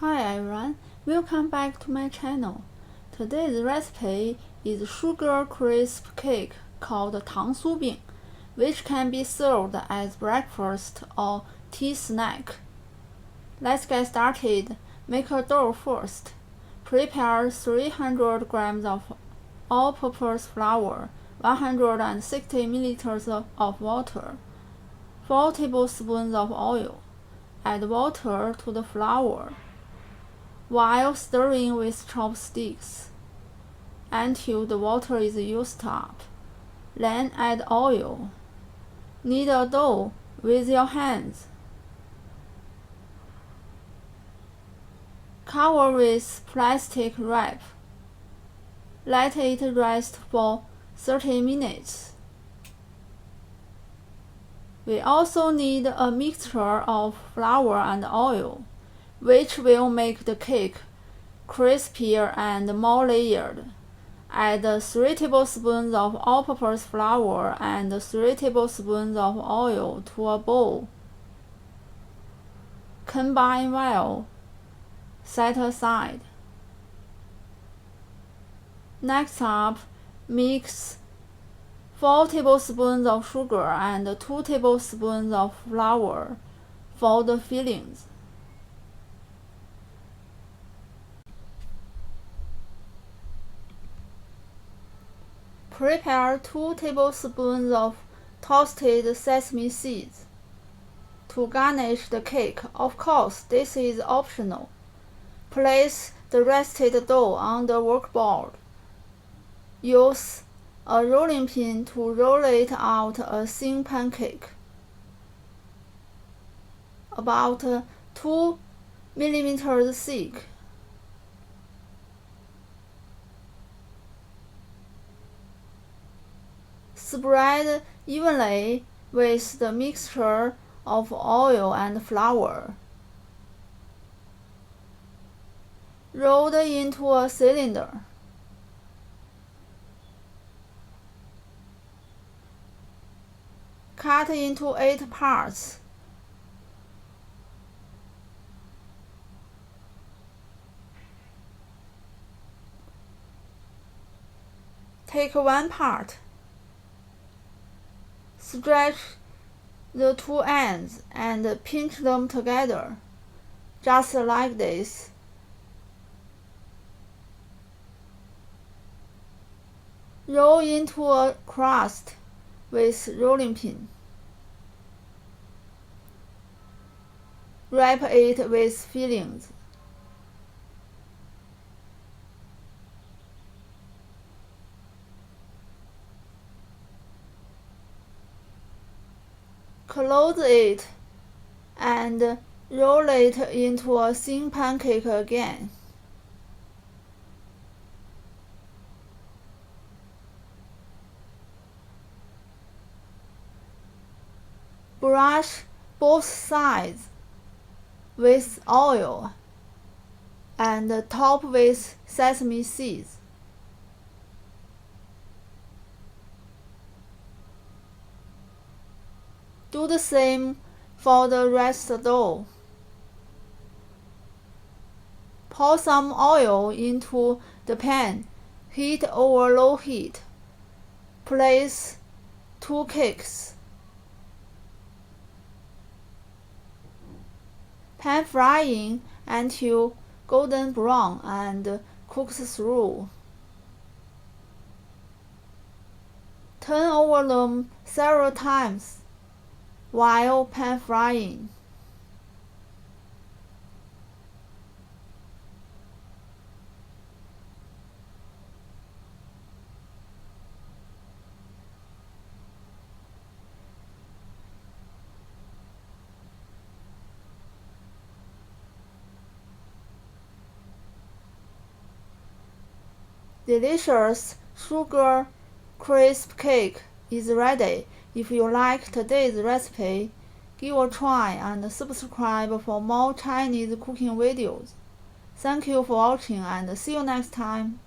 Hi everyone, welcome back to my channel. Today's recipe is sugar crisp cake called 糖酥饼, which can be served as breakfast or tea snack. Let's get started. Make a dough first. Prepare 300 grams of all-purpose flour, 160 milliliters of water, 4 tablespoons of oil. Add water to the flour while stirring with chopsticks until the water is used up. Then add oil. Knead a dough with your hands. Cover with plastic wrap. Let it rest for 30 minutes. We also need a mixture of flour and oil, which will make the cake crispier and more layered. Add 3 tablespoons of all-purpose flour and 3 tablespoons of oil to a bowl. Combine well. Set aside. Next up, mix 4 tablespoons of sugar and 2 tablespoons of flour for the fillings. Prepare 2 tablespoons of toasted sesame seeds. To garnish the cake, of course, this is optional. Place the rested dough on the workboard. Use a rolling pin to roll it out a thin pancake, about 2 millimeters thick. Spread evenly with the mixture of oil and flour. Rolled into a cylinder. Cut into 8 parts. Take one part. Stretch the 2 ends and pinch them together, just like this. Roll into a crust with rolling pin. Wrap it with fillings. Close it and roll it into a thin pancake again. Brush both sides with oil and top with sesame seeds. Do the same for the rest dough. Pour some oil into the pan, heat over low heat. Place 2 cakes. Pan frying until golden brown and cooks through. Turn over them several times while pan frying. Delicious sugar crisp cake is ready. If you like today's recipe, give a try and subscribe for more Chinese cooking videos. Thank you for watching and see you next time.